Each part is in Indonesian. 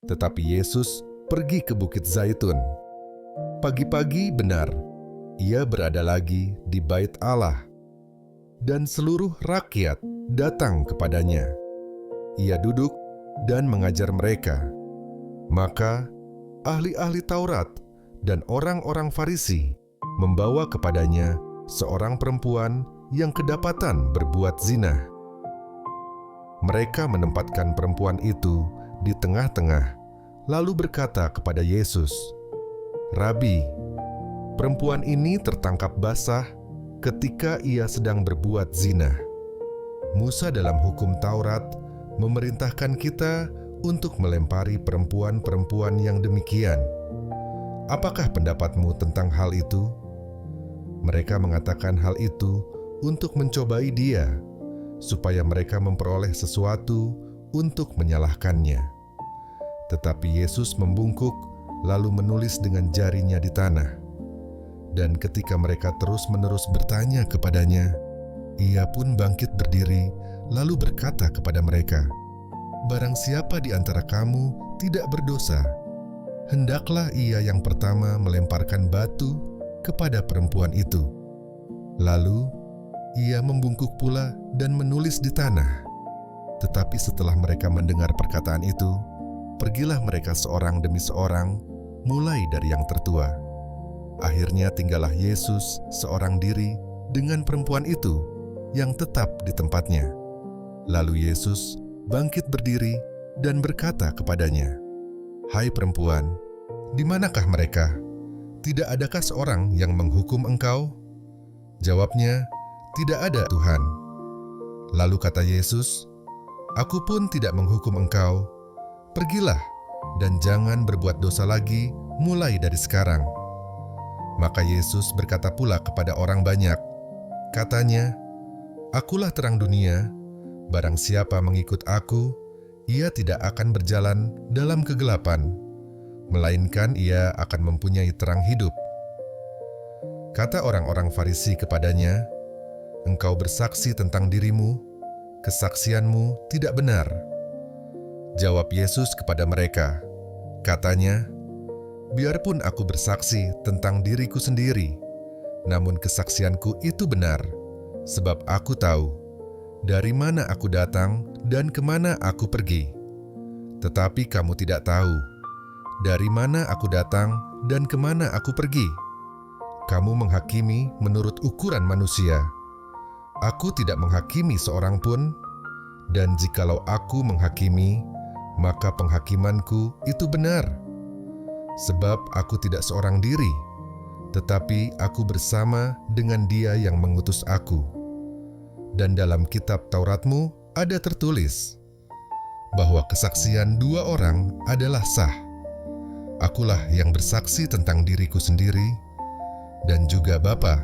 Tetapi Yesus pergi ke Bukit Zaitun. Pagi-pagi benar, ia berada lagi di Bait Allah, dan seluruh rakyat datang kepadanya. Ia duduk dan mengajar mereka. Maka ahli-ahli Taurat dan orang-orang Farisi membawa kepadanya seorang perempuan yang kedapatan berbuat zina. Mereka menempatkan perempuan itu di tengah-tengah, lalu berkata kepada Yesus, "Rabi, perempuan ini tertangkap basah ketika ia sedang berbuat zina. Musa dalam hukum Taurat memerintahkan kita untuk melempari perempuan-perempuan yang demikian. Apakah pendapatmu tentang hal itu?" Mereka mengatakan hal itu untuk mencobai dia, supaya mereka memperoleh sesuatu untuk menyalahkannya. Tetapi Yesus membungkuk, lalu menulis dengan jarinya di tanah. Dan ketika mereka terus-menerus bertanya kepadanya, ia pun bangkit berdiri, lalu berkata kepada mereka, "Barang siapa di antara kamu tidak berdosa, hendaklah ia yang pertama melemparkan batu kepada perempuan itu." Lalu ia membungkuk pula dan menulis di tanah. Tetapi setelah mereka mendengar perkataan itu, pergilah mereka seorang demi seorang, mulai dari yang tertua. Akhirnya tinggallah Yesus seorang diri dengan perempuan itu yang tetap di tempatnya. Lalu Yesus bangkit berdiri dan berkata kepadanya, "Hai perempuan, di manakah mereka? Tidak adakah seorang yang menghukum engkau?" Jawabnya, "Tidak ada, Tuhan." Lalu kata Yesus, "Aku pun tidak menghukum engkau. Pergilah dan jangan berbuat dosa lagi mulai dari sekarang." Maka Yesus berkata pula kepada orang banyak, katanya, "Akulah terang dunia. Barang siapa mengikut aku, ia tidak akan berjalan dalam kegelapan, melainkan ia akan mempunyai terang hidup." Kata orang-orang Farisi kepadanya, "Engkau bersaksi tentang dirimu, kesaksianmu tidak benar." Jawab Yesus kepada mereka, katanya, "Biarpun aku bersaksi tentang diriku sendiri, namun kesaksianku itu benar, sebab aku tahu dari mana aku datang dan kemana aku pergi. Tetapi kamu tidak tahu dari mana aku datang dan kemana aku pergi. Kamu menghakimi menurut ukuran manusia. Aku tidak menghakimi seorang pun, dan jikalau aku menghakimi, maka penghakimanku itu benar. Sebab aku tidak seorang diri, tetapi aku bersama dengan Dia yang mengutus aku. Dan dalam kitab Tauratmu ada tertulis bahwa kesaksian dua orang adalah sah. Akulah yang bersaksi tentang diriku sendiri, dan juga Bapa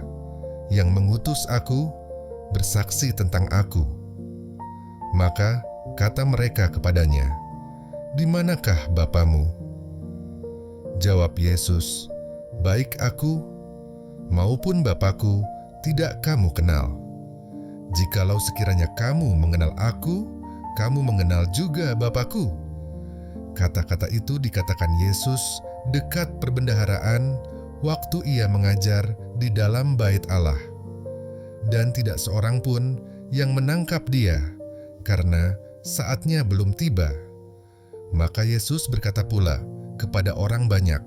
yang mengutus aku bersaksi tentang aku." Maka kata mereka kepadanya, "Di manakah Bapamu?" Jawab Yesus, "Baik aku maupun Bapakku tidak kamu kenal. Jikalau sekiranya kamu mengenal aku, kamu mengenal juga Bapakku." Kata-kata itu dikatakan Yesus dekat perbendaharaan waktu ia mengajar di dalam Bait Allah. Dan tidak seorang pun yang menangkap dia, karena saatnya belum tiba. Maka Yesus berkata pula kepada orang banyak,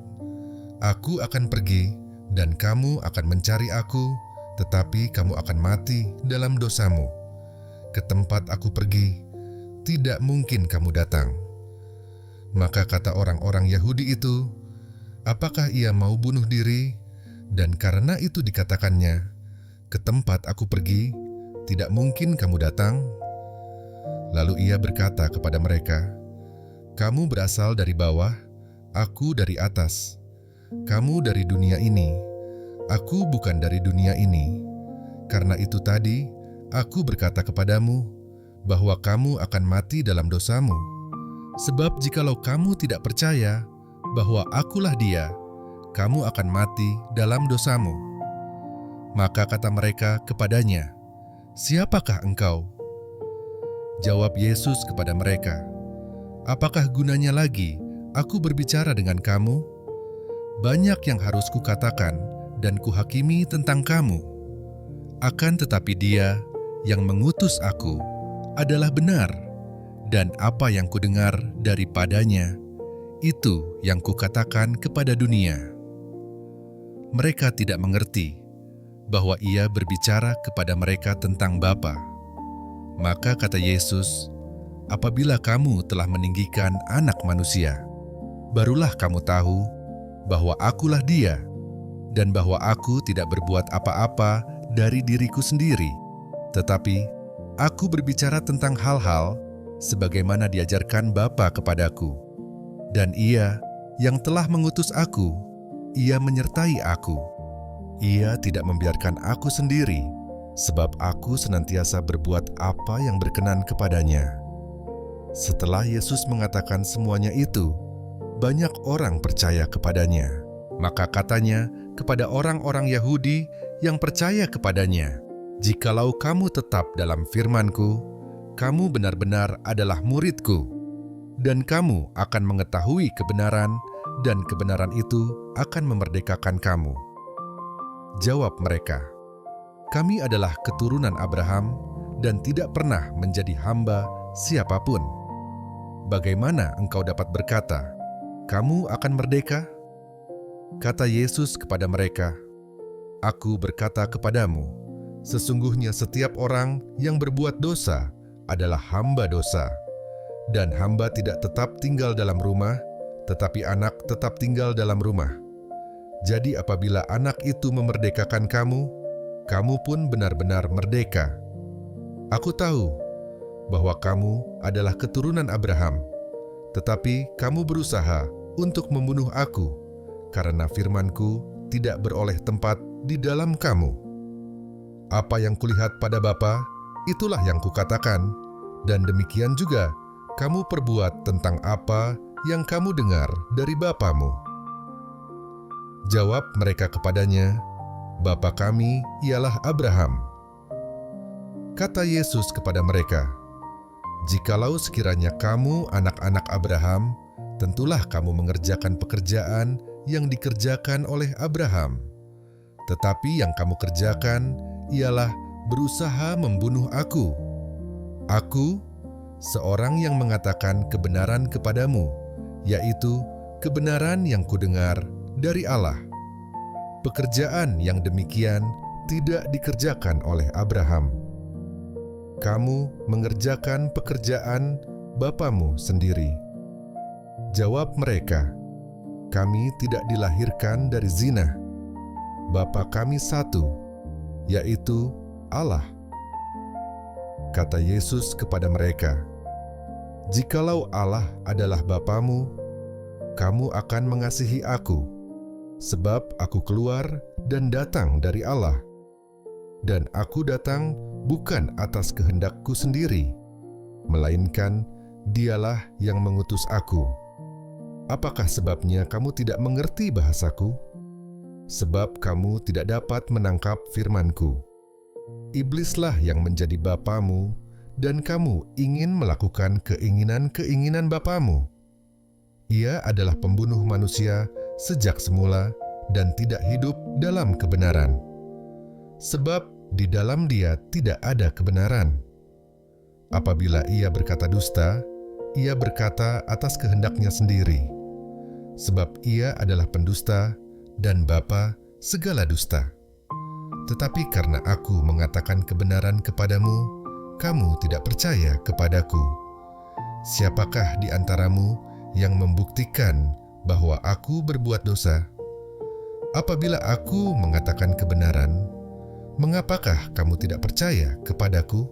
"Aku akan pergi, dan kamu akan mencari aku, tetapi kamu akan mati dalam dosamu. Ke tempat aku pergi, tidak mungkin kamu datang." Maka kata orang-orang Yahudi itu, "Apakah ia mau bunuh diri?" Dan karena itu dikatakannya, "Ke tempat aku pergi, tidak mungkin kamu datang." Lalu ia berkata kepada mereka, "Kamu berasal dari bawah, aku dari atas. Kamu dari dunia ini, aku bukan dari dunia ini. Karena itu tadi, aku berkata kepadamu, bahwa kamu akan mati dalam dosamu. Sebab jikalau kamu tidak percaya bahwa akulah Dia, kamu akan mati dalam dosamu." Maka kata mereka kepadanya, "Siapakah engkau?" Jawab Yesus kepada mereka, "Apakah gunanya lagi aku berbicara dengan kamu? Banyak yang harus kukatakan dan kuhakimi tentang kamu. Akan tetapi Dia yang mengutus aku adalah benar, dan apa yang kudengar daripadanya, itu yang kukatakan kepada dunia. Mereka tidak mengerti bahwa Ia berbicara kepada mereka tentang Bapa. Maka kata Yesus, apabila kamu telah meninggikan Anak Manusia, barulah kamu tahu bahwa Akulah Dia, dan bahwa Aku tidak berbuat apa-apa dari diriku sendiri, tetapi Aku berbicara tentang hal-hal sebagaimana diajarkan Bapa kepadaku. Dan Ia yang telah mengutus Aku, Ia menyertai Aku. Ia tidak membiarkan Aku sendiri, sebab Aku senantiasa berbuat apa yang berkenan kepadanya. Setelah Yesus mengatakan semuanya itu, banyak orang percaya kepadanya. Maka katanya kepada orang-orang Yahudi yang percaya kepadanya, "Jikalau kamu tetap dalam firman-Ku, kamu benar-benar adalah murid-Ku, dan kamu akan mengetahui kebenaran, dan kebenaran itu akan memerdekakan kamu." Jawab mereka, "Kami adalah keturunan Abraham dan tidak pernah menjadi hamba siapapun. Bagaimana engkau dapat berkata, 'Kamu akan merdeka?' Kata Yesus kepada mereka, "Aku berkata kepadamu, sesungguhnya setiap orang yang berbuat dosa adalah hamba dosa. Dan hamba tidak tetap tinggal dalam rumah, tetapi anak tetap tinggal dalam rumah. Jadi apabila anak itu memerdekakan kamu, kamu pun benar-benar merdeka. Aku tahu bahwa kamu adalah keturunan Abraham, tetapi kamu berusaha untuk membunuh aku, karena firman-Ku tidak beroleh tempat di dalam kamu. Apa yang kulihat pada Bapa, itulah yang kukatakan, dan demikian juga kamu perbuat tentang apa yang kamu dengar dari bapamu." Jawab mereka kepadanya, "Bapa kami ialah Abraham." Kata Yesus kepada mereka, "Jikalau sekiranya kamu anak-anak Abraham, tentulah kamu mengerjakan pekerjaan yang dikerjakan oleh Abraham. Tetapi yang kamu kerjakan ialah berusaha membunuh aku. Aku, seorang yang mengatakan kebenaran kepadamu, yaitu kebenaran yang kudengar dari Allah. Pekerjaan yang demikian tidak dikerjakan oleh Abraham. Kamu mengerjakan pekerjaan bapamu sendiri." Jawab mereka, "Kami tidak dilahirkan dari zina. Bapa kami satu, yaitu Allah." Kata Yesus kepada mereka, "Jikalau Allah adalah Bapamu, kamu akan mengasihi aku, sebab aku keluar dan datang dari Allah. Dan aku datang bukan atas kehendakku sendiri, melainkan Dialah yang mengutus aku. Apakah sebabnya kamu tidak mengerti bahasaku? Sebab kamu tidak dapat menangkap firman-Ku. Iblislah yang menjadi bapamu, dan kamu ingin melakukan keinginan-keinginan bapamu. Ia adalah pembunuh manusia sejak semula dan tidak hidup dalam kebenaran. Sebab di dalam dia tidak ada kebenaran. Apabila ia berkata dusta, ia berkata atas kehendaknya sendiri, sebab ia adalah pendusta dan bapa segala dusta. Tetapi karena aku mengatakan kebenaran kepadamu, kamu tidak percaya kepadaku. Siapakah di antaramu yang membuktikan bahwa aku berbuat dosa? Apabila aku mengatakan kebenaran, mengapakah kamu tidak percaya kepadaku?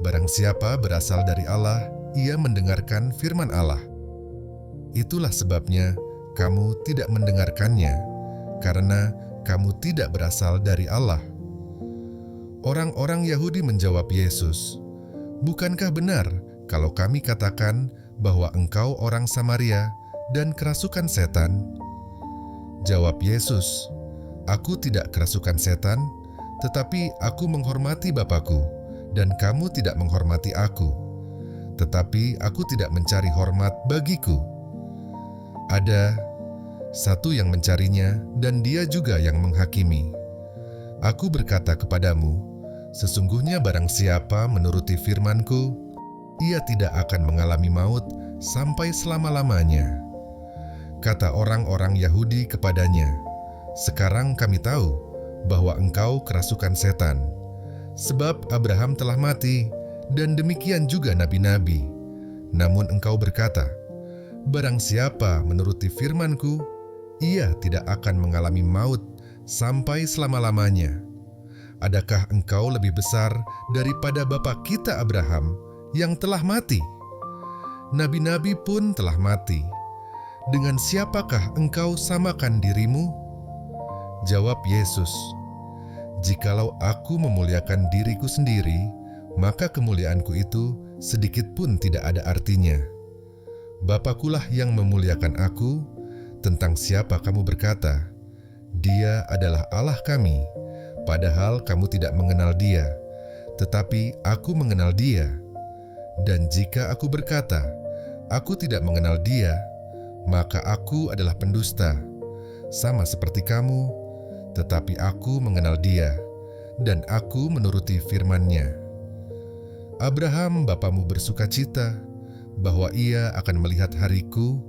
Barang siapa berasal dari Allah, ia mendengarkan firman Allah. Itulah sebabnya kamu tidak mendengarkannya, karena kamu tidak berasal dari Allah." Orang-orang Yahudi menjawab Yesus, "Bukankah benar kalau kami katakan bahwa engkau orang Samaria dan kerasukan setan?" Jawab Yesus, "Aku tidak kerasukan setan, tetapi aku menghormati Bapa-Ku, dan kamu tidak menghormati aku. Tetapi aku tidak mencari hormat bagiku. Ada satu yang mencarinya dan dia juga yang menghakimi. Aku berkata kepadamu, sesungguhnya barang siapa menuruti firman-Ku, ia tidak akan mengalami maut sampai selama-lamanya. Kata orang-orang Yahudi kepadanya, sekarang kami tahu bahwa engkau kerasukan setan, sebab Abraham telah mati dan demikian juga nabi-nabi. Namun engkau berkata, barang siapa menuruti firman-Ku, ia tidak akan mengalami maut sampai selama-lamanya. Adakah engkau lebih besar daripada bapa kita Abraham yang telah mati? Nabi-nabi pun telah mati. Dengan siapakah engkau samakan dirimu? Jawab Yesus, jikalau aku memuliakan diriku sendiri, maka kemuliaanku itu sedikit pun tidak ada artinya. Bapakulah yang memuliakan aku. Tentang siapa kamu berkata, Dia adalah Allah kami, padahal kamu tidak mengenal Dia, tetapi aku mengenal Dia. Dan jika aku berkata, aku tidak mengenal Dia, maka aku adalah pendusta, sama seperti kamu, tetapi aku mengenal Dia, dan aku menuruti firman-Nya. Abraham bapamu bersukacita bahwa ia akan melihat hariku,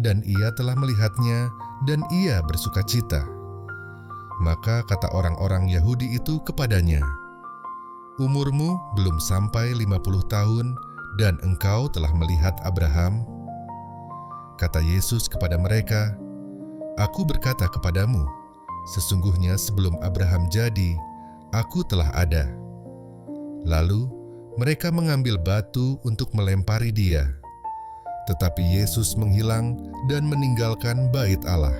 dan ia telah melihatnya, dan ia bersukacita. Maka kata orang-orang Yahudi itu kepadanya, umurmu belum sampai 50 tahun, dan engkau telah melihat Abraham? Kata Yesus kepada mereka, aku berkata kepadamu, sesungguhnya sebelum Abraham jadi, aku telah ada. Lalu mereka mengambil batu untuk melempari Dia. Tetapi Yesus menghilang dan meninggalkan bait Allah.